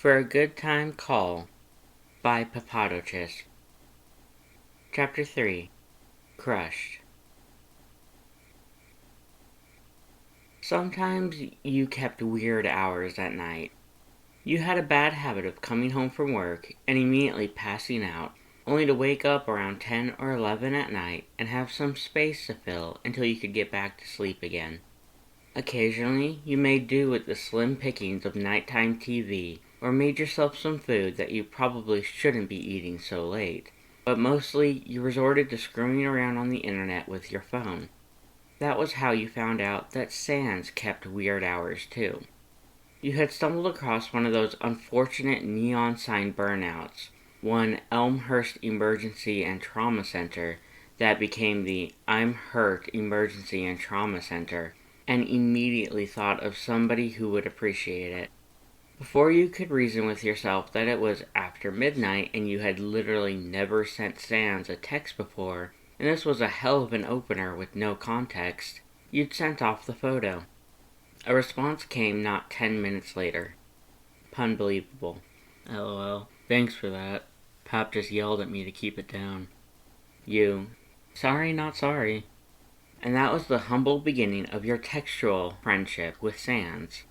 For a Good Time Call by Popatochisps. Chapter 3. Crushed. Sometimes you kept weird hours at night. You had a bad habit of coming home from work and immediately passing out, only to wake up around 10 or 11 at night and have some space to fill until you could get back to sleep again. Occasionally, you made do with the slim pickings of nighttime TV or made yourself some food that you probably shouldn't be eating so late, but mostly you resorted to screwing around on the internet with your phone. That was how you found out that Sans kept weird hours too. You had stumbled across one of those unfortunate neon sign burnouts, one Elmhurst Emergency and Trauma Center that became the I'm Hurt Emergency and Trauma Center, and immediately thought of somebody who would appreciate it. Before you could reason with yourself that it was after midnight and you had literally never sent Sans a text before, and this was a hell of an opener with no context, you'd sent off the photo. A response came not 10 minutes later. Unbelievable. LOL. Thanks for that. Pap just yelled at me to keep it down. You. Sorry, not sorry. And that was the humble beginning of your textual friendship with Sans.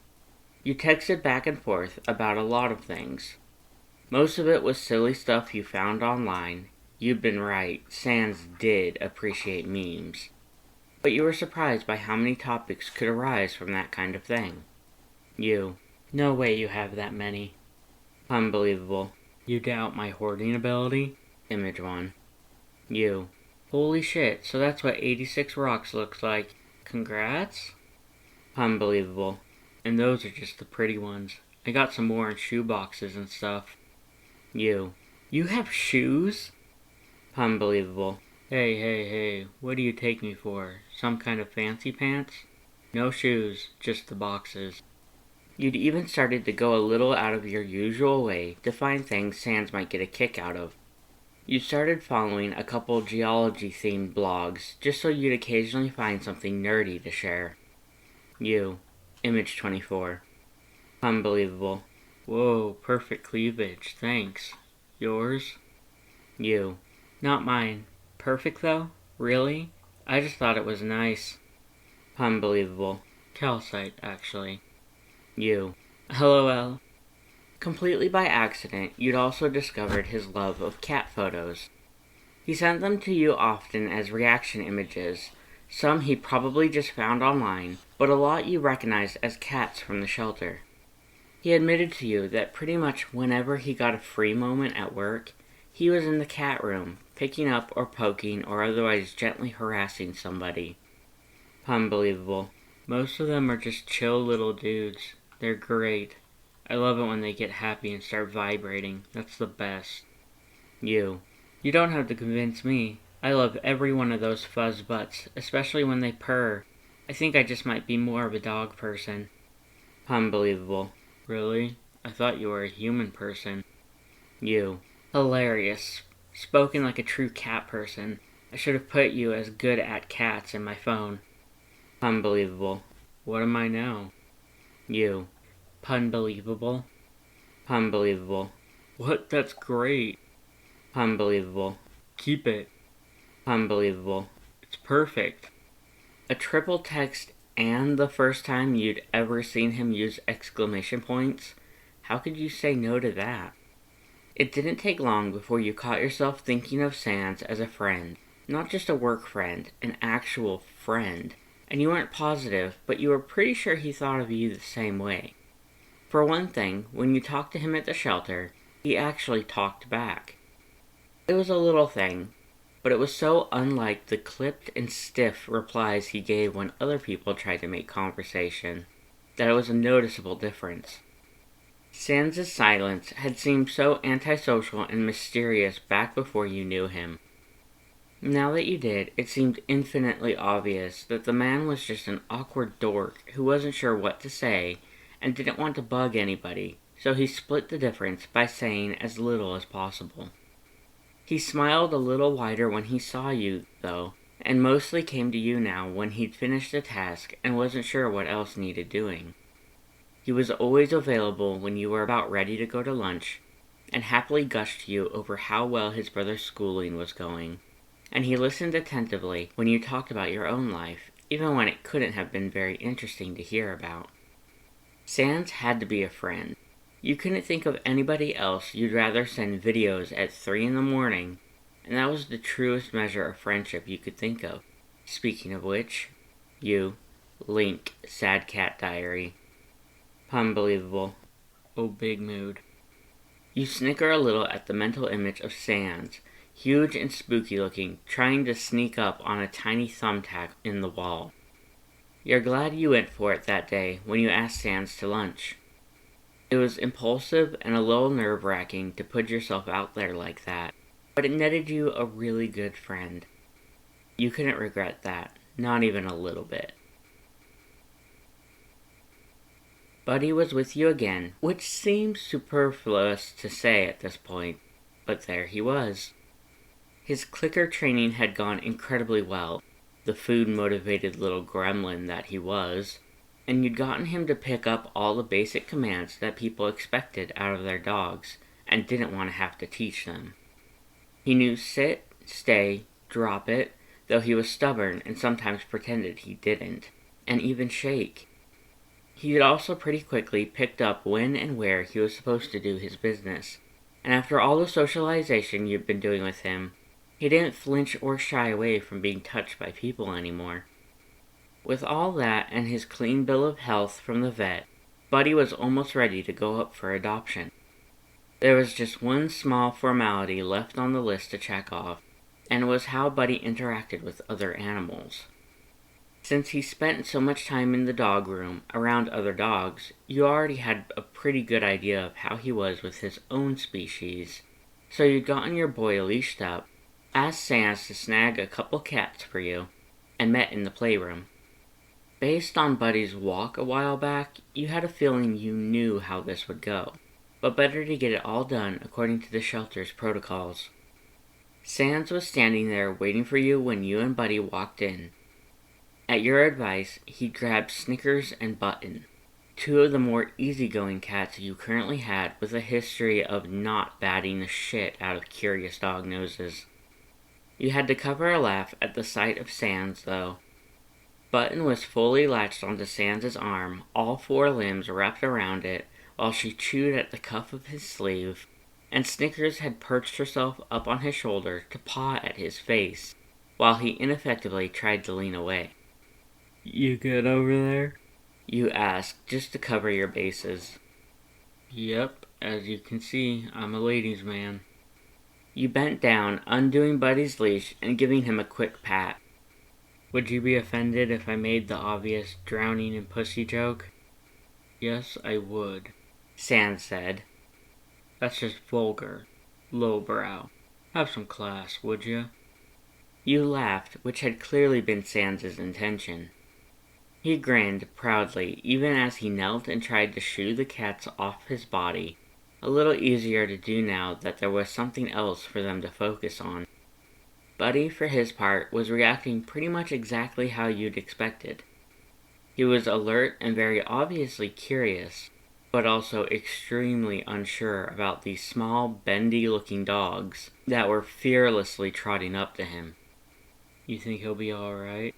You texted back and forth about a lot of things. Most of it was silly stuff you found online. You'd been right, Sans did appreciate memes. But you were surprised by how many topics could arise from that kind of thing. You. No way you have that many. Unbelievable. You doubt my hoarding ability? Image 1. You. Holy shit, so that's what 86 Rocks looks like. Congrats? Unbelievable. And those are just the pretty ones. I got some more in shoe boxes and stuff. You. You have shoes? Unbelievable. Hey, what do you take me for? Some kind of fancy pants? No shoes, just the boxes. You'd even started to go a little out of your usual way to find things Sans might get a kick out of. You started following a couple geology-themed blogs just so you'd occasionally find something nerdy to share. You. Image 24. Unbelievable. Whoa, perfect cleavage, thanks. Yours? You. Not mine. Perfect though? Really? I just thought it was nice. Unbelievable. Calcite, actually. You. LOL. Completely by accident, you'd also discovered his love of cat photos. He sent them to you often as reaction images, some he probably just found online, but a lot you recognized as cats from the shelter. He admitted to you that pretty much whenever he got a free moment at work, he was in the cat room, picking up or poking or otherwise gently harassing somebody. Unbelievable. Most of them are just chill little dudes. They're great. I love it when they get happy and start vibrating. That's the best. You. You don't have to convince me. I love every one of those fuzz butts, especially when they purr. I think I just might be more of a dog person. Unbelievable. Really? I thought you were a human person. You. Hilarious. Spoken like a true cat person. I should have put you as good at cats in my phone. Unbelievable. What am I now? You. Unbelievable. Unbelievable. What? That's great. Unbelievable. Keep it. Unbelievable. It's perfect. A triple text and the first time you'd ever seen him use exclamation points? How could you say no to that? It didn't take long before you caught yourself thinking of Sans as a friend. Not just a work friend, an actual friend. And you weren't positive, but you were pretty sure he thought of you the same way. For one thing, when you talked to him at the shelter, he actually talked back. It was a little thing, but it was so unlike the clipped and stiff replies he gave when other people tried to make conversation, that it was a noticeable difference. Sans' silence had seemed so antisocial and mysterious back before you knew him. Now that you did, it seemed infinitely obvious that the man was just an awkward dork who wasn't sure what to say and didn't want to bug anybody, so he split the difference by saying as little as possible. He smiled a little wider when he saw you, though, and mostly came to you now when he'd finished the task and wasn't sure what else needed doing. He was always available when you were about ready to go to lunch, and happily gushed to you over how well his brother's schooling was going. And he listened attentively when you talked about your own life, even when it couldn't have been very interesting to hear about. Sans had to be a friend. You couldn't think of anybody else you'd rather send videos at 3 in the morning, and that was the truest measure of friendship you could think of. Speaking of which, you, Link, Sad Cat Diary. Unbelievable. Oh, big mood. You snicker a little at the mental image of Sans, huge and spooky looking, trying to sneak up on a tiny thumbtack in the wall. You're glad you went for it that day when you asked Sans to lunch. It was impulsive and a little nerve-wracking to put yourself out there like that, but it netted you a really good friend. You couldn't regret that, not even a little bit. Buddy was with you again, which seems superfluous to say at this point, but there he was. His clicker training had gone incredibly well, the food-motivated little gremlin that he was, and you'd gotten him to pick up all the basic commands that people expected out of their dogs, and didn't want to have to teach them. He knew sit, stay, drop it, though he was stubborn and sometimes pretended he didn't, and even shake. He had also pretty quickly picked up when and where he was supposed to do his business, and after all the socialization you'd been doing with him, he didn't flinch or shy away from being touched by people anymore. With all that and his clean bill of health from the vet, Buddy was almost ready to go up for adoption. There was just one small formality left on the list to check off, and it was how Buddy interacted with other animals. Since he spent so much time in the dog room around other dogs, you already had a pretty good idea of how he was with his own species, so you'd gotten your boy leashed up, asked Sans to snag a couple cats for you, and met in the playroom. Based on Buddy's walk a while back, you had a feeling you knew how this would go, but better to get it all done according to the shelter's protocols. Sans was standing there waiting for you when you and Buddy walked in. At your advice, he grabbed Snickers and Button, two of the more easygoing cats you currently had with a history of not batting the shit out of curious dog noses. You had to cover a laugh at the sight of Sans, though. Button was fully latched onto Sans' arm, all 4 limbs wrapped around it, while she chewed at the cuff of his sleeve, and Snickers had perched herself up on his shoulder to paw at his face, while he ineffectively tried to lean away. "You good over there?" you asked, just to cover your bases. "Yep, as you can see, I'm a ladies' man." You bent down, undoing Buddy's leash and giving him a quick pat. "Would you be offended if I made the obvious drowning in pussy joke?" "Yes, I would," Sans said. "That's just vulgar, lowbrow. Have some class, would you?" You laughed, which had clearly been Sans' intention. He grinned proudly, even as he knelt and tried to shoo the cats off his body, a little easier to do now that there was something else for them to focus on. Buddy, for his part, was reacting pretty much exactly how you'd expected. He was alert and very obviously curious, but also extremely unsure about these small, bendy-looking dogs that were fearlessly trotting up to him. "You think he'll be alright?"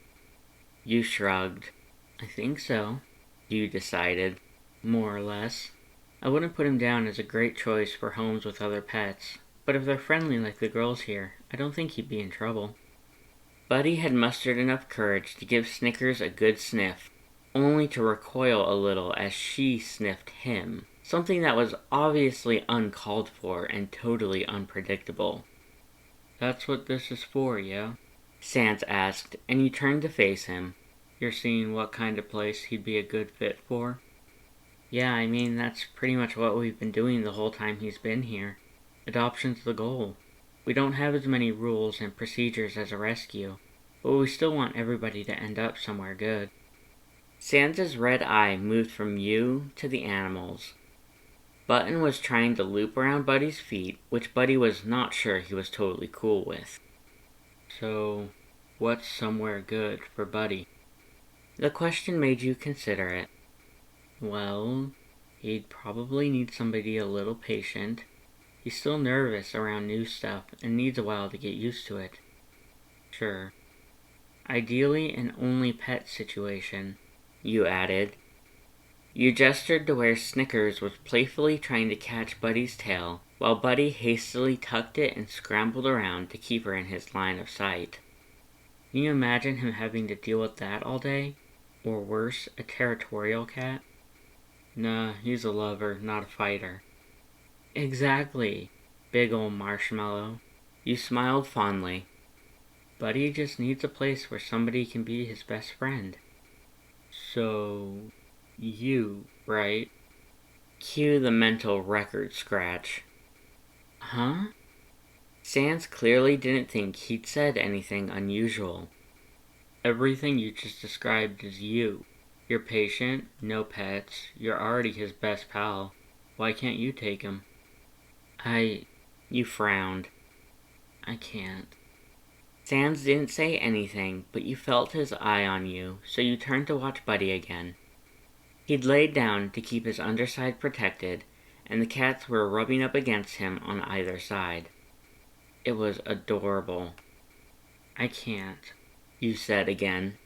You shrugged. "I think so," you decided, more or less. "I wouldn't put him down as a great choice for homes with other pets, but if they're friendly like the girls here, I don't think he'd be in trouble." Buddy had mustered enough courage to give Snickers a good sniff, only to recoil a little as she sniffed him, something that was obviously uncalled for and totally unpredictable. "That's what this is for, yeah?" Sans asked, and you turned to face him. "You're seeing what kind of place he'd be a good fit for?" "Yeah, I mean, that's pretty much what we've been doing the whole time he's been here. Adoption's the goal. We don't have as many rules and procedures as a rescue, but we still want everybody to end up somewhere good." Sans' red eye moved from you to the animals. Button was trying to loop around Buddy's feet, which Buddy was not sure he was totally cool with. "So, what's somewhere good for Buddy?" The question made you consider it. Well, he'd probably need somebody a little patient. He's still nervous around new stuff and needs a while to get used to it. Sure. Ideally an only pet situation, you added. You gestured to where Snickers was playfully trying to catch Buddy's tail, while Buddy hastily tucked it and scrambled around to keep her in his line of sight. Can you imagine him having to deal with that all day? Or worse, a territorial cat? Nah, he's a lover, not a fighter. Exactly, big ol' marshmallow. You smiled fondly. Buddy just needs a place where somebody can be his best friend. So, you, right? Cue the mental record scratch. Huh? Sans clearly didn't think he'd said anything unusual. Everything you just described is you. You're patient, no pets, you're already his best pal. Why can't you take him? You frowned. I can't. Sans didn't say anything, but you felt his eye on you, so you turned to watch Buddy again. He'd laid down to keep his underside protected, and the cats were rubbing up against him on either side. It was adorable. I can't, you said again.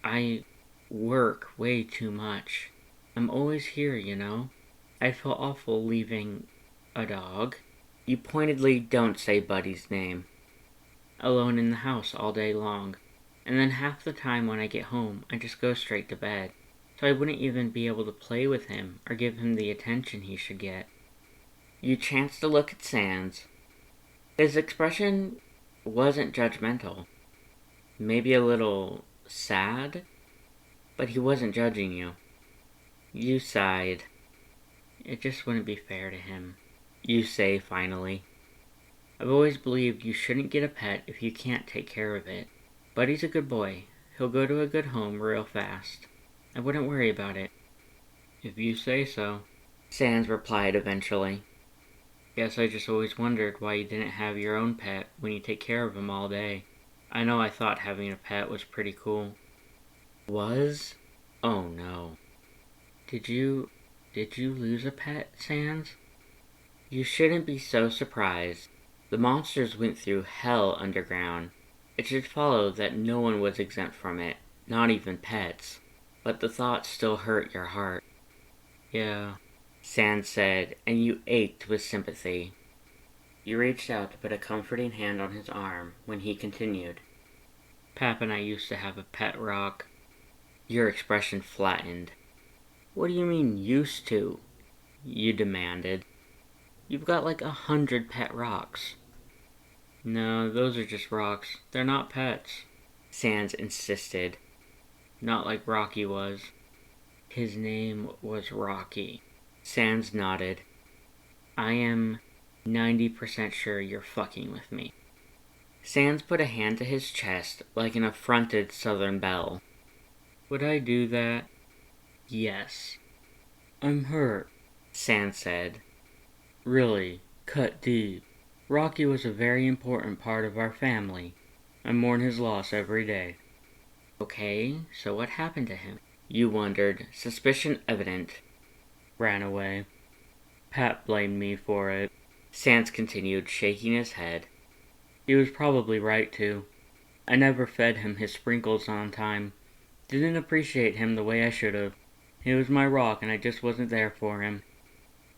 I work way too much. I'm always here, you know. I feel awful leaving a dog. You pointedly don't say Buddy's name. Alone in the house all day long, and then half the time when I get home, I just go straight to bed, so I wouldn't even be able to play with him or give him the attention he should get. You chanced to look at Sans. His expression wasn't judgmental. Maybe a little sad, but he wasn't judging you. You sighed. It just wouldn't be fair to him. You say finally. I've always believed you shouldn't get a pet if you can't take care of it. Buddy's a good boy. He'll go to a good home real fast. I wouldn't worry about it. If you say so, Sans replied eventually. Guess I just always wondered why you didn't have your own pet when you take care of him all day. I know I thought having a pet was pretty cool. Was? Oh no. Did you lose a pet, Sans? You shouldn't be so surprised. The monsters went through hell underground. It should follow that no one was exempt from it, not even pets. But the thought still hurt your heart. Yeah, Sans said, and you ached with sympathy. You reached out to put a comforting hand on his arm when he continued. Pap and I used to have a pet rock. Your expression flattened. What do you mean, used to? You demanded. You've got like 100 pet rocks. No, those are just rocks. They're not pets, Sans insisted. Not like Rocky was. His name was Rocky. Sans nodded. I am 90% sure you're fucking with me. Sans put a hand to his chest like an affronted Southern belle. Would I do that? Yes. I'm hurt, Sans said. Really, cut deep. Rocky was a very important part of our family. I mourn his loss every day. Okay, so what happened to him? You wondered, suspicion evident. Ran away. Pat blamed me for it. Sans continued, shaking his head. He was probably right to. I never fed him his sprinkles on time. Didn't appreciate him the way I should have. He was my rock and I just wasn't there for him.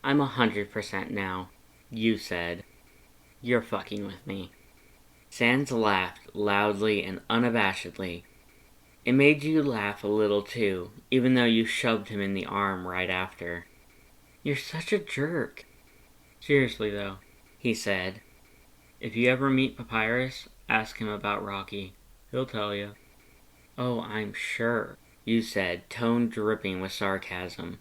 I'm 100% now, you said. You're fucking with me. Sans laughed loudly and unabashedly. It made you laugh a little too, even though you shoved him in the arm right after. You're such a jerk. Seriously though, he said. If you ever meet Papyrus, ask him about Rocky. He'll tell you. Oh, I'm sure, you said, tone dripping with sarcasm.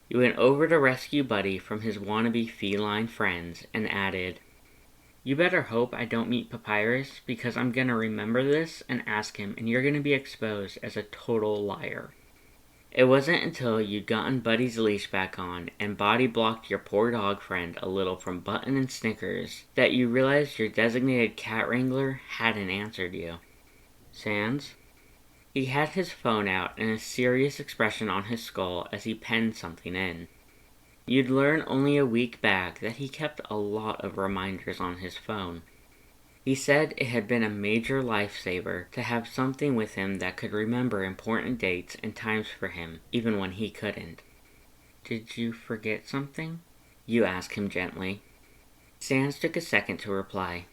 You went over to rescue Buddy from his wannabe feline friends and added, You better hope I don't meet Papyrus because I'm gonna remember this and ask him and you're gonna be exposed as a total liar. It wasn't until you'd gotten Buddy's leash back on and body blocked your poor dog friend a little from Button and Snickers that you realized your designated cat wrangler hadn't answered you. Sans? He had his phone out and a serious expression on his skull as he penned something in. You'd learn only a week back that he kept a lot of reminders on his phone. He said it had been a major lifesaver to have something with him that could remember important dates and times for him, even when he couldn't. "Did you forget something?" you asked him gently. Sans took a second to reply.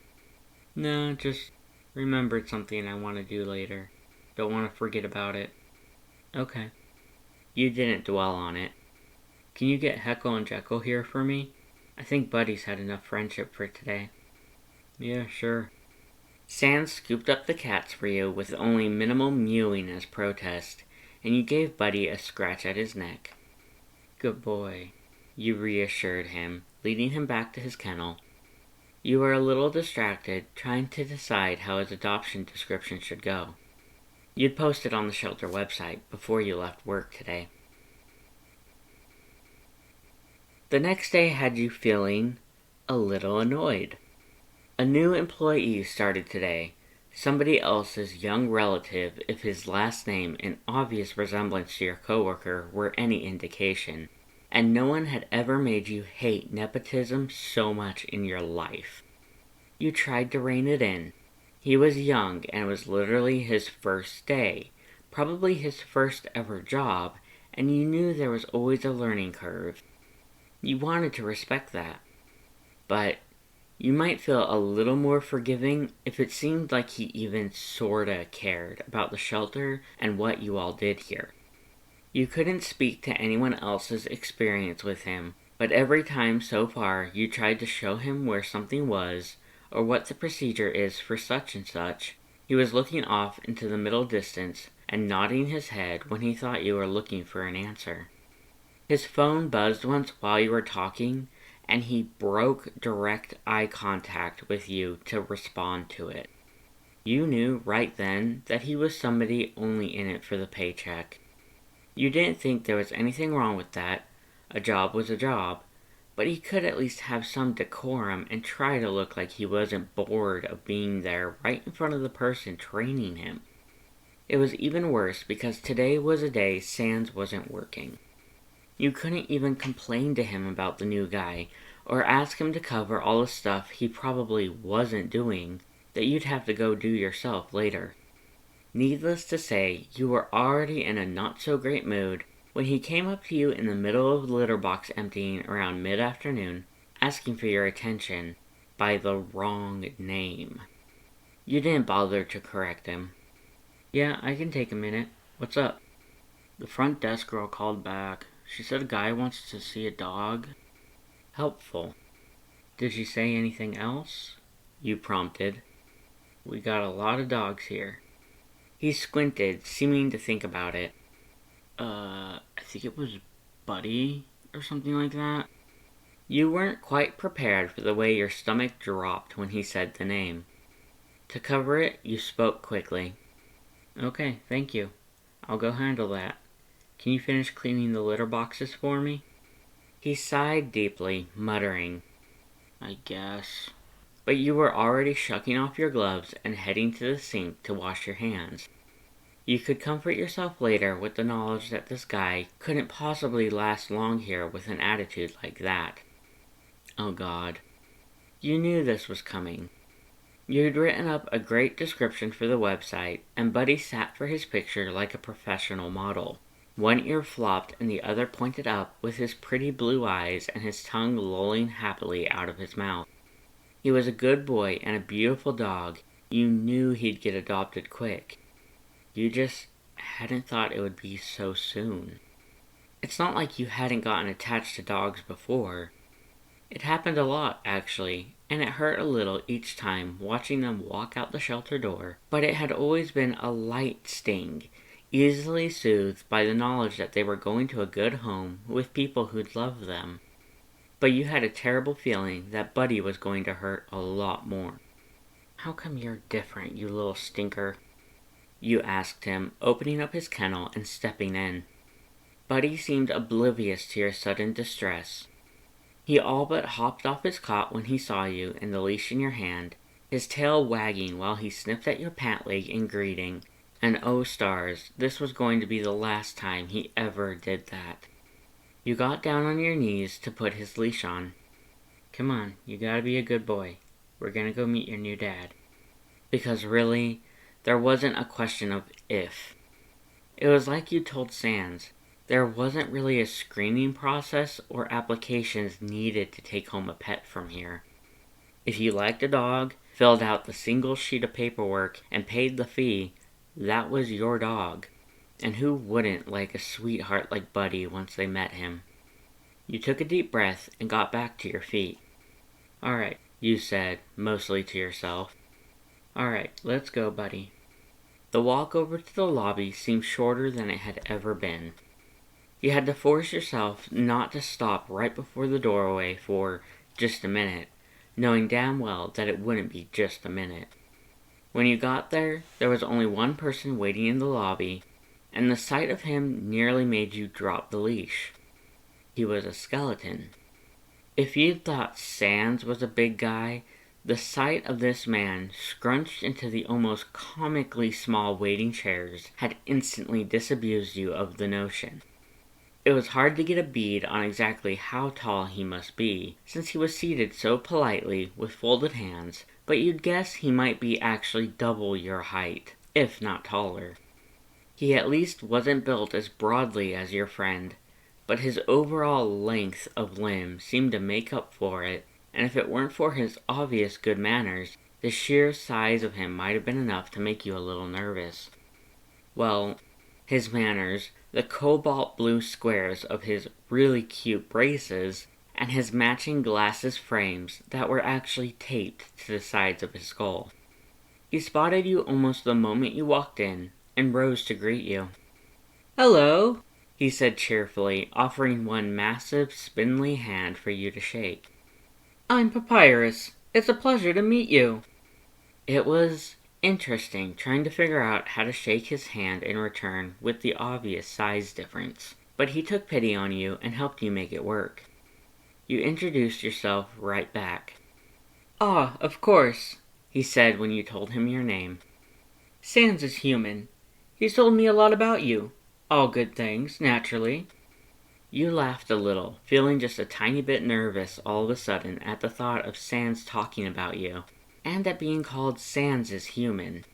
"No, just remembered something I want to do later. Don't want to forget about it." "Okay." You didn't dwell on it. "Can you get Heckle and Jekyll here for me? I think Buddy's had enough friendship for today." "Yeah, sure." Sans scooped up the cats for you with only minimal mewing as protest, and you gave Buddy a scratch at his neck. "Good boy," you reassured him, leading him back to his kennel. You were a little distracted, trying to decide how his adoption description should go. You'd post it on the shelter website before you left work today. The next day had you feeling a little annoyed. A new employee started today, somebody else's young relative if his last name and obvious resemblance to your coworker were any indication, and no one had ever made you hate nepotism so much in your life. You tried to rein it in. He was young and it was literally his first day, probably his first ever job, and you knew there was always a learning curve. You wanted to respect that, but you might feel a little more forgiving if it seemed like he even sorta cared about the shelter and what you all did here. You couldn't speak to anyone else's experience with him, but every time so far you tried to show him where something was, or what the procedure is for such and such, he was looking off into the middle distance and nodding his head when he thought you were looking for an answer. His phone buzzed once while you were talking, and he broke direct eye contact with you to respond to it. You knew right then that he was somebody only in it for the paycheck. You didn't think there was anything wrong with that. A job was a job, but he could at least have some decorum and try to look like he wasn't bored of being there right in front of the person training him. It was even worse because today was a day Sans wasn't working. You couldn't even complain to him about the new guy, or ask him to cover all the stuff he probably wasn't doing that you'd have to go do yourself later. Needless to say, you were already in a not-so-great mood when he came up to you in the middle of the litter box emptying around mid-afternoon, asking for your attention by the wrong name. You didn't bother to correct him. "Yeah, I can take a minute. What's up?" "The front desk girl called back. She said a guy wants to see a dog." Helpful. "Did she say anything else?" you prompted. "We got a lot of dogs here." He squinted, seeming to think about it. I think it was Buddy, or something like that." You weren't quite prepared for the way your stomach dropped when he said the name. To cover it, you spoke quickly. "Okay, thank you. I'll go handle that. Can you finish cleaning the litter boxes for me?" He sighed deeply, muttering, "I guess." But you were already shucking off your gloves and heading to the sink to wash your hands. You could comfort yourself later with the knowledge that this guy couldn't possibly last long here with an attitude like that. Oh God. You knew this was coming. You'd written up a great description for the website, and Buddy sat for his picture like a professional model. One ear flopped and the other pointed up with his pretty blue eyes and his tongue lolling happily out of his mouth. He was a good boy and a beautiful dog. You knew he'd get adopted quick. You just hadn't thought it would be so soon. It's not like you hadn't gotten attached to dogs before. It happened a lot, actually, and it hurt a little each time watching them walk out the shelter door, but it had always been a light sting, easily soothed by the knowledge that they were going to a good home with people who'd love them. But you had a terrible feeling that Buddy was going to hurt a lot more. "How come you're different, you little stinker?" you asked him, opening up his kennel and stepping in. Buddy seemed oblivious to your sudden distress. He all but hopped off his cot when he saw you and the leash in your hand, his tail wagging while he sniffed at your pant leg in greeting, And oh stars, this was going to be the last time he ever did that. You got down on your knees to put his leash on. Come on, you gotta be a good boy. We're gonna go meet your new dad. Because really, there wasn't a question of if. It was like you told Sans. There wasn't really a screening process or applications needed to take home a pet from here. If you liked a dog, filled out the single sheet of paperwork, and paid the fee, that was your dog. And who wouldn't like a sweetheart like Buddy once they met him? You took a deep breath and got back to your feet. Alright, you said, mostly to yourself. Alright, let's go, Buddy. The walk over to the lobby seemed shorter than it had ever been. You had to force yourself not to stop right before the doorway for just a minute, knowing damn well that it wouldn't be just a minute. When you got there, there was only one person waiting in the lobby, and the sight of him nearly made you drop the leash. He was a skeleton. If you'd thought Sans was a big guy, the sight of this man, scrunched into the almost comically small waiting chairs, had instantly disabused you of the notion. It was hard to get a bead on exactly how tall he must be, since he was seated so politely with folded hands, but you'd guess he might be actually double your height, if not taller. He at least wasn't built as broadly as your friend, but his overall length of limb seemed to make up for it, and if it weren't for his obvious good manners, the sheer size of him might have been enough to make you a little nervous. Well, his manners, the cobalt blue squares of his really cute braces, and his matching glasses frames that were actually taped to the sides of his skull. He spotted you almost the moment you walked in, and rose to greet you. "Hello," he said cheerfully, offering one massive, spindly hand for you to shake. "I'm Papyrus. It's a pleasure to meet you." It was interesting trying to figure out how to shake his hand in return with the obvious size difference, but he took pity on you and helped you make it work. You introduced yourself right back. "Ah, of course," he said when you told him your name. "Sans is human. He's told me a lot about you. All good things, naturally." You laughed a little, feeling just a tiny bit nervous all of a sudden at the thought of Sans talking about you, and at being called Sans is human.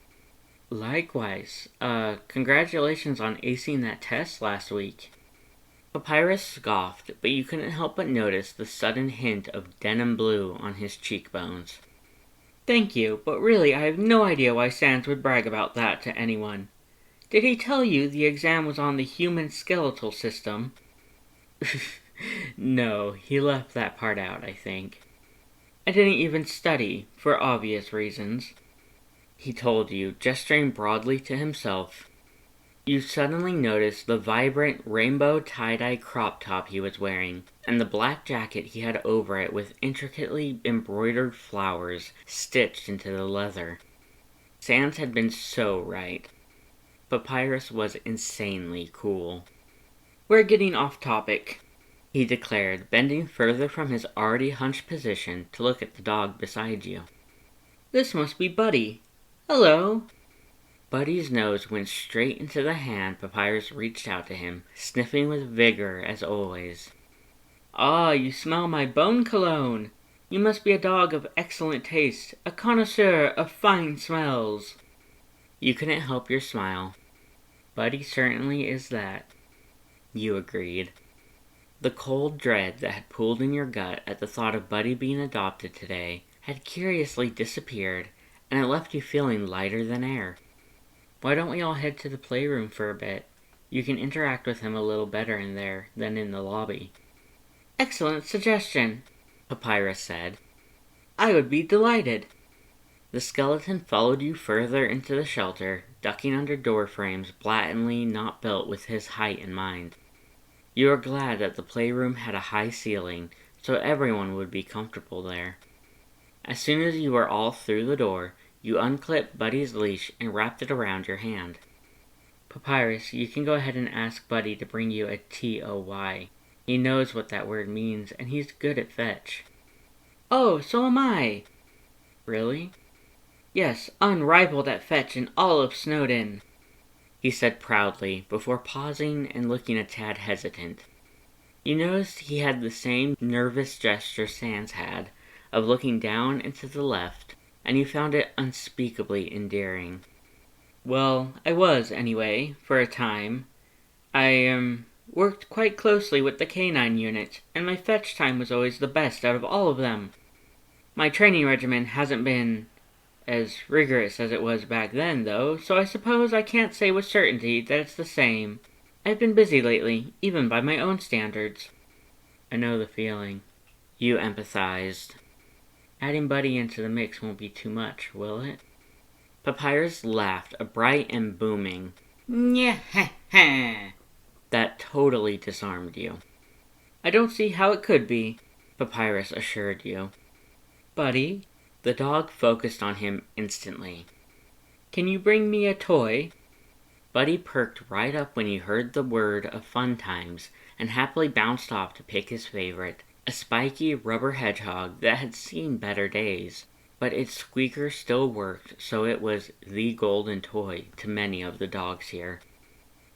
"Likewise. Congratulations on acing that test last week." Papyrus scoffed, but you couldn't help but notice the sudden hint of denim blue on his cheekbones. "Thank you, but really I have no idea why Sans would brag about that to anyone. Did he tell you the exam was on the human skeletal system?" No, he left that part out, I think. "I didn't even study, for obvious reasons," he told you, gesturing broadly to himself. You suddenly noticed the vibrant rainbow tie-dye crop top he was wearing, and the black jacket he had over it with intricately embroidered flowers stitched into the leather. Sans had been so right. Papyrus was insanely cool. "We're getting off topic," he declared, bending further from his already hunched position to look at the dog beside you. "This must be Buddy. Hello." Buddy's nose went straight into the hand Papyrus reached out to him, sniffing with vigor as always. "Ah, you smell my bone cologne. You must be a dog of excellent taste, a connoisseur of fine smells." You couldn't help your smile. "Buddy certainly is that," you agreed. The cold dread that had pooled in your gut at the thought of Buddy being adopted today had curiously disappeared, and it left you feeling lighter than air. "Why don't we all head to the playroom for a bit? You can interact with him a little better in there than in the lobby." "Excellent suggestion," Papyrus said. "I would be delighted." The skeleton followed you further into the shelter, ducking under door frames blatantly not built with his height in mind. You were glad that the playroom had a high ceiling, so everyone would be comfortable there. As soon as you were all through the door, you unclipped Buddy's leash and wrapped it around your hand. "Papyrus, you can go ahead and ask Buddy to bring you a TOY. He knows what that word means, and he's good at fetch." "Oh, so am I." "Really?" "Yes, unrivaled at fetch in all of Snowdin." he said proudly, before pausing and looking a tad hesitant. You noticed he had the same nervous gesture Sans had, of looking down and to the left, and you found it unspeakably endearing. Well, I was, anyway, for a time. I worked quite closely with the canine unit, and my fetch time was always the best out of all of them. My training regimen hasn't been as rigorous as it was back then, though, so I suppose I can't say with certainty that it's the same. I've been busy lately, even by my own standards. I know the feeling. You empathized. Adding Buddy into the mix won't be too much, will it? Papyrus laughed, a bright and booming "Nyeh-ha-ha" that totally disarmed you. I don't see how it could be, Papyrus assured you. Buddy, the dog focused on him instantly. Can you bring me a toy? Buddy perked right up when he heard the word of fun times and happily bounced off to pick his favorite, a spiky rubber hedgehog that had seen better days. But its squeaker still worked, so it was the golden toy to many of the dogs here.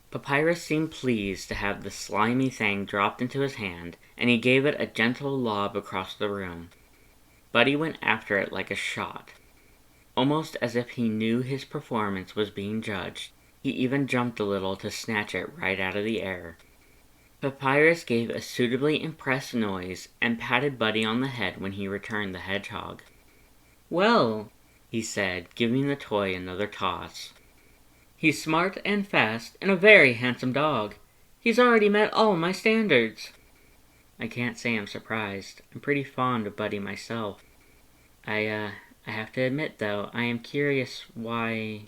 Papyrus seemed pleased to have the slimy thing dropped into his hand, and he gave it a gentle lob across the room. Buddy went after it like a shot, almost as if he knew his performance was being judged. He even jumped a little to snatch it right out of the air. Papyrus gave a suitably impressed noise and patted Buddy on the head when he returned the hedgehog. Well, he said, giving the toy another toss. He's smart and fast and a very handsome dog. He's already met all my standards. I can't say I'm surprised. I'm pretty fond of Buddy myself. I have to admit, though, I am curious why...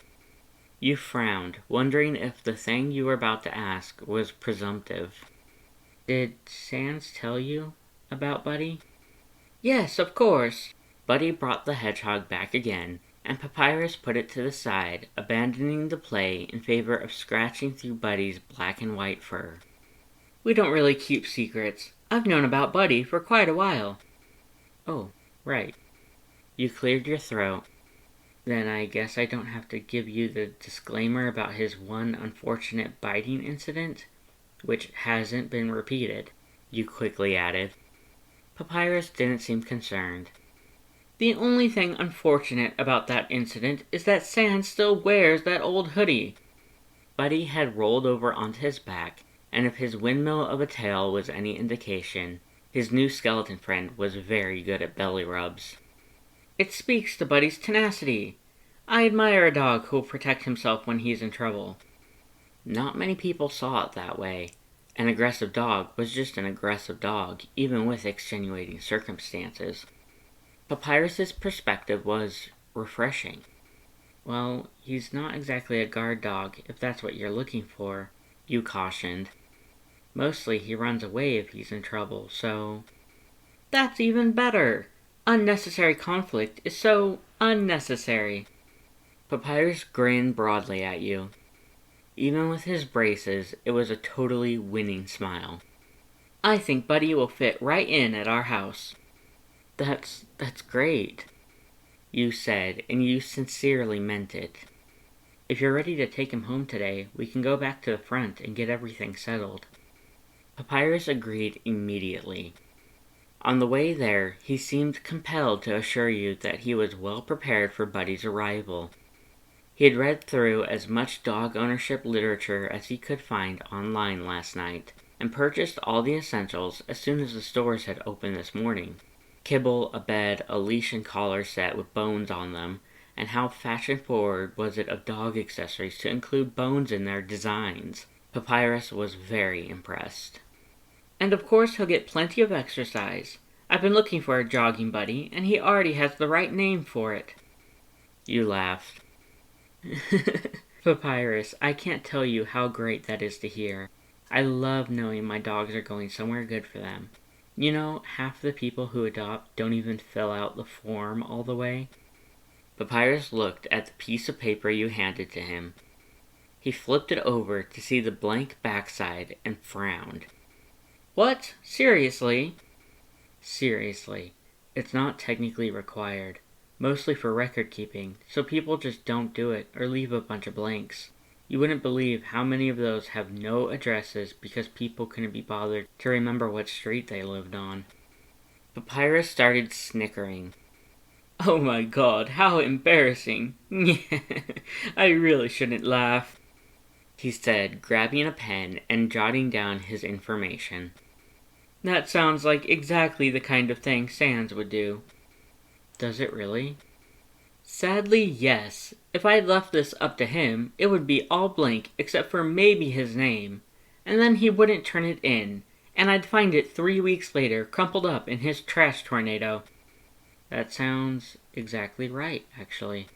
You frowned, wondering if the thing you were about to ask was presumptive. Did Sans tell you about Buddy? Yes, of course. Buddy brought the hedgehog back again, and Papyrus put it to the side, abandoning the play in favor of scratching through Buddy's black and white fur. We don't really keep secrets. I've known about Buddy for quite a while. Oh, right. You cleared your throat. Then I guess I don't have to give you the disclaimer about his one unfortunate biting incident, which hasn't been repeated, you quickly added. Papyrus didn't seem concerned. The only thing unfortunate about that incident is that Sans still wears that old hoodie. Buddy had rolled over onto his back, and if his windmill of a tail was any indication, his new skeleton friend was very good at belly rubs. It speaks to Buddy's tenacity. I admire a dog who'll protect himself when he's in trouble. Not many people saw it that way. An aggressive dog was just an aggressive dog, even with extenuating circumstances. Papyrus's perspective was refreshing. Well, he's not exactly a guard dog, if that's what you're looking for, you cautioned. Mostly he runs away if he's in trouble, so... That's even better! Unnecessary conflict is so unnecessary. Papyrus grinned broadly at you. Even with his braces, it was a totally winning smile. I think Buddy will fit right in at our house. That's great, you said, and you sincerely meant it. If you're ready to take him home today, we can go back to the front and get everything settled. Papyrus agreed immediately. On the way there, he seemed compelled to assure you that he was well prepared for Buddy's arrival. He had read through as much dog ownership literature as he could find online last night, and purchased all the essentials as soon as the stores had opened this morning. Kibble, a bed, a leash and collar set with bones on them, and how fashion-forward was it of dog accessories to include bones in their designs. Papyrus was very impressed. And of course he'll get plenty of exercise. I've been looking for a jogging buddy, and he already has the right name for it. You laughed. Papyrus, I can't tell you how great that is to hear. I love knowing my dogs are going somewhere good for them. You know, half the people who adopt don't even fill out the form all the way. Papyrus looked at the piece of paper you handed to him. He flipped it over to see the blank backside and frowned. What? Seriously? Seriously. It's not technically required. Mostly for record keeping, so people just don't do it or leave a bunch of blanks. You wouldn't believe how many of those have no addresses because people couldn't be bothered to remember what street they lived on. Papyrus started snickering. Oh my god, how embarrassing. I really shouldn't laugh, he said, grabbing a pen and jotting down his information. That sounds like exactly the kind of thing Sans would do. Does it really? Sadly, yes. If I'd left this up to him, it would be all blank except for maybe his name. And then he wouldn't turn it in, and I'd find it 3 weeks later crumpled up in his trash tornado. That sounds exactly right, actually.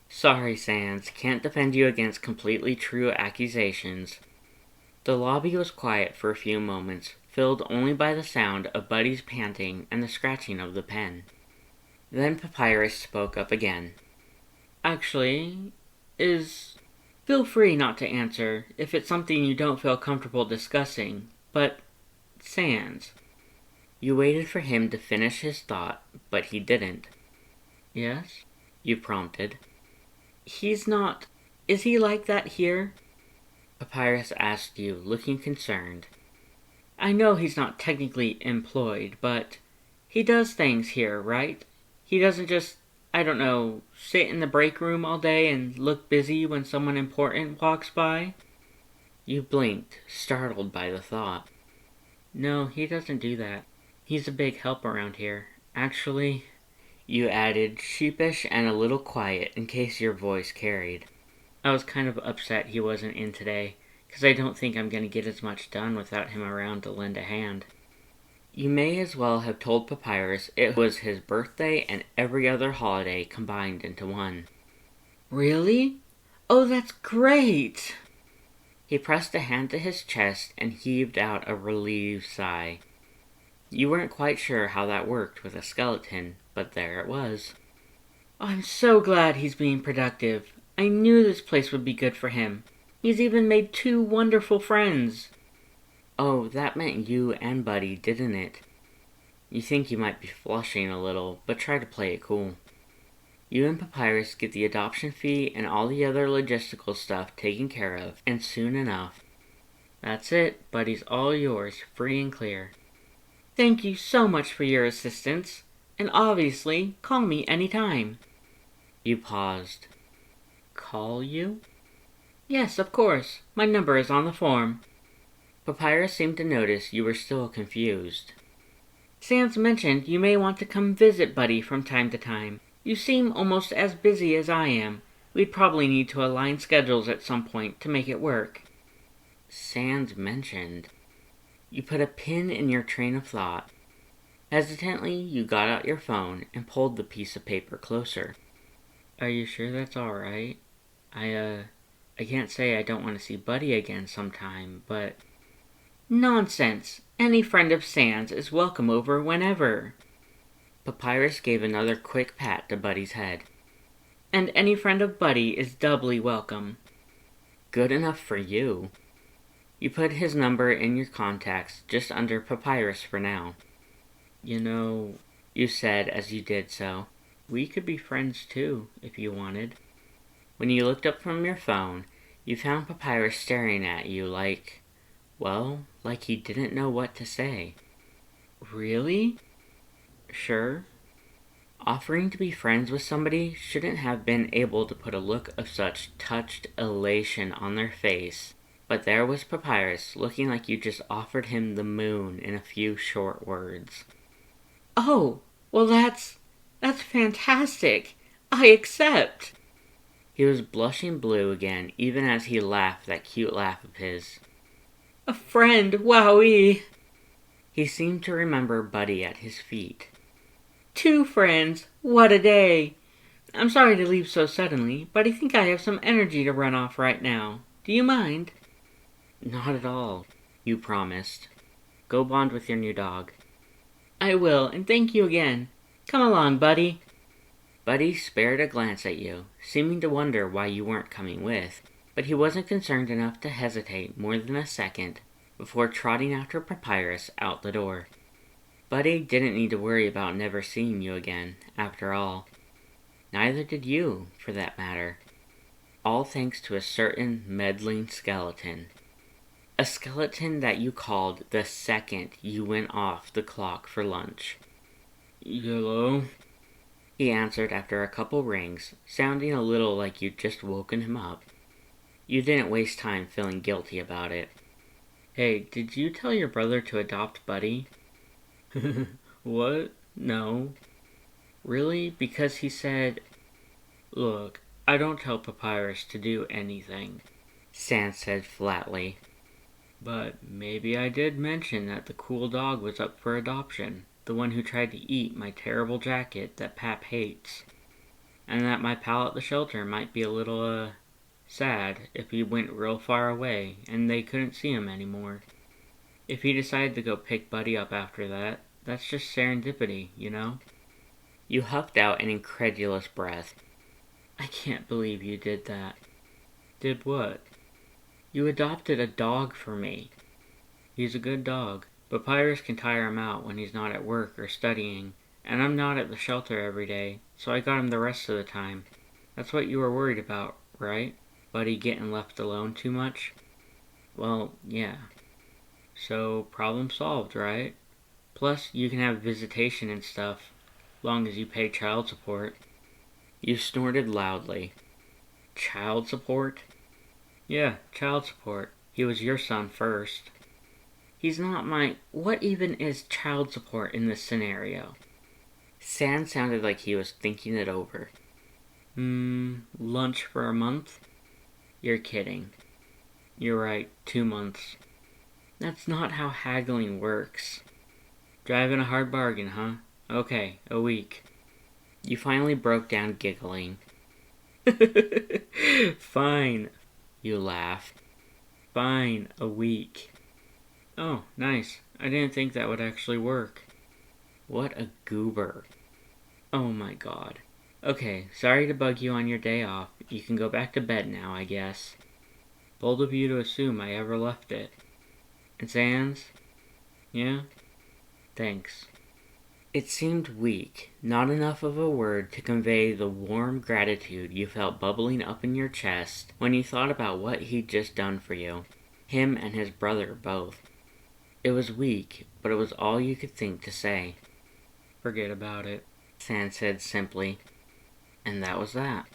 Sorry, Sans, can't defend you against completely true accusations. The lobby was quiet for a few moments, filled only by the sound of Buddy's panting and the scratching of the pen. Then Papyrus spoke up again. Actually, feel free not to answer if it's something you don't feel comfortable discussing, but Sans. You waited for him to finish his thought, but he didn't. Yes? You prompted. He's not... Is he like that here? Papyrus asked you, looking concerned. I know he's not technically employed, but he does things here, right? He doesn't just, I don't know, sit in the break room all day and look busy when someone important walks by? You blinked, startled by the thought. No, he doesn't do that. He's a big help around here. Actually, you added, sheepish and a little quiet in case your voice carried. I was kind of upset he wasn't in today, because I don't think I'm going to get as much done without him around to lend a hand. You may as well have told Papyrus it was his birthday and every other holiday combined into one. Really? Oh, that's great! He pressed a hand to his chest and heaved out a relieved sigh. You weren't quite sure how that worked with a skeleton, but there it was. I'm so glad he's being productive. I knew this place would be good for him. He's even made 2 wonderful friends. Oh, that meant you and Buddy, didn't it? You think you might be flushing a little, but try to play it cool. You and Papyrus get the adoption fee and all the other logistical stuff taken care of, and soon enough. That's it, Buddy's all yours, free and clear. Thank you so much for your assistance, and obviously, call me anytime. You paused. Call you? Yes, of course. My number is on the form. Papyrus seemed to notice you were still confused. Sans mentioned you may want to come visit Buddy from time to time. You seem almost as busy as I am. We'd probably need to align schedules at some point to make it work. Sans mentioned. You put a pin in your train of thought. Hesitantly, you got out your phone and pulled the piece of paper closer. Are you sure that's all right? I can't say I don't want to see Buddy again sometime, but... Nonsense! Any friend of Sans is welcome over whenever. Papyrus gave another quick pat to Buddy's head. And any friend of Buddy is doubly welcome. Good enough for you. You put his number in your contacts just under Papyrus for now. You know, you said as you did so, we could be friends too, if you wanted. When you looked up from your phone, you found Papyrus staring at you like he didn't know what to say. Really? Sure. Offering to be friends with somebody shouldn't have been able to put a look of such touched elation on their face, but there was Papyrus looking like you just offered him the moon in a few short words. Oh, well that's fantastic. I accept. He was blushing blue again, even as he laughed that cute laugh of his. A friend, wowee! He seemed to remember Buddy at his feet. 2 friends, what a day! I'm sorry to leave so suddenly, but I think I have some energy to run off right now. Do you mind? Not at all, you promised. Go bond with your new dog. I will, and thank you again. Come along, Buddy. Buddy spared a glance at you, seeming to wonder why you weren't coming with, but he wasn't concerned enough to hesitate more than a second before trotting after Papyrus out the door. Buddy didn't need to worry about never seeing you again, after all. Neither did you, for that matter. all thanks to a certain meddling skeleton. A skeleton that you called the second you went off the clock for lunch. "Hello?" he answered after a couple rings, sounding a little like you'd just woken him up. You didn't waste time feeling guilty about it. "Hey, did you tell your brother to adopt Buddy?" "What? No." "Really? Because he said..." "Look, I don't tell Papyrus to do anything," Sans said flatly. "But maybe I did mention that the cool dog was up for adoption, the one who tried to eat my terrible jacket that Pap hates, and that my pal at the shelter might be a little, sad if he went real far away and they couldn't see him anymore. If he decided to go pick Buddy up after that, that's just serendipity, you know?" You huffed out an incredulous breath. "I can't believe you did that." "Did what?" "You adopted a dog for me." "He's a good dog. Papyrus can tire him out when he's not at work or studying, and I'm not at the shelter every day, so I got him the rest of the time. That's what you were worried about, right? Buddy getting left alone too much?" "Well, yeah." "So, problem solved, right? Plus, you can have visitation and stuff, long as you pay child support." You snorted loudly. "Child support?" "Yeah, child support. He was your son first." "He's not my..." "What even is child support in this scenario?" Sans sounded like he was thinking it over. Lunch for a month?" "You're kidding." "You're right, 2 months." "That's not how haggling works." "Driving a hard bargain, huh? Okay, a week." You finally broke down giggling. "Fine," you laughed. "Fine, a week." "Oh, nice. I didn't think that would actually work." What a goober. Oh my god. Okay, sorry to bug you on your day off. You can go back to bed now, I guess. Bold of you to assume I ever left it. And Sans? Yeah? Thanks. It seemed weak, not enough of a word to convey the warm gratitude you felt bubbling up in your chest when you thought about what he'd just done for you. Him and his brother both. It was weak, but it was all you could think to say. "Forget about it," Sans said simply. And that was that.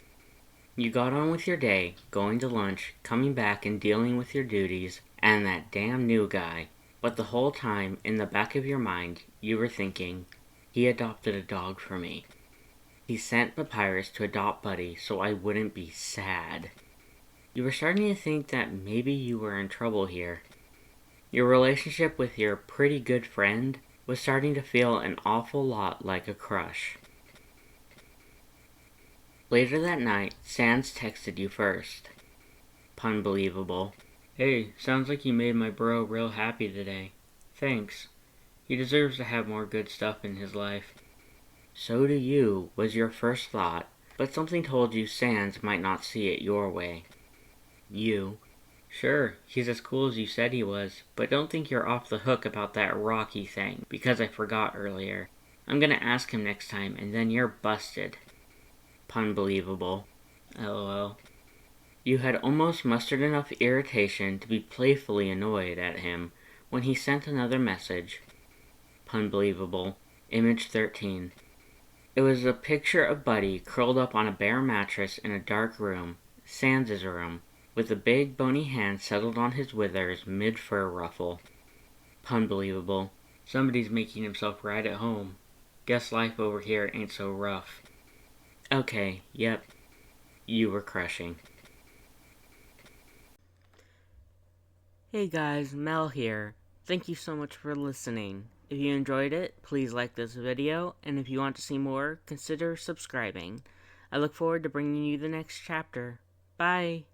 You got on with your day, going to lunch, coming back and dealing with your duties, and that damn new guy. But the whole time, in the back of your mind, you were thinking, he adopted a dog for me. He sent Papyrus to adopt Buddy so I wouldn't be sad. You were starting to think that maybe you were in trouble here. Your relationship with your pretty good friend was starting to feel an awful lot like a crush. Later that night, Sans texted you first. Punbelievable. "Hey, sounds like you made my bro real happy today. Thanks. He deserves to have more good stuff in his life." So do you, was your first thought, but something told you Sans might not see it your way. You. "Sure, he's as cool as you said he was, but don't think you're off the hook about that Rocky thing, because I forgot earlier. I'm gonna ask him next time, and then you're busted." Punbelievable. LOL. You had almost mustered enough irritation to be playfully annoyed at him when he sent another message. Punbelievable. Image 13. It was a picture of Buddy curled up on a bare mattress in a dark room, Sans' room, with a big bony hand settled on his withers mid-fur ruffle. Punbelievable. Somebody's making himself right at home. Guess life over here ain't so rough. Okay, yep. You were crushing. Hey guys, Mel here. Thank you so much for listening. If you enjoyed it, please like this video, and if you want to see more, consider subscribing. I look forward to bringing you the next chapter. Bye!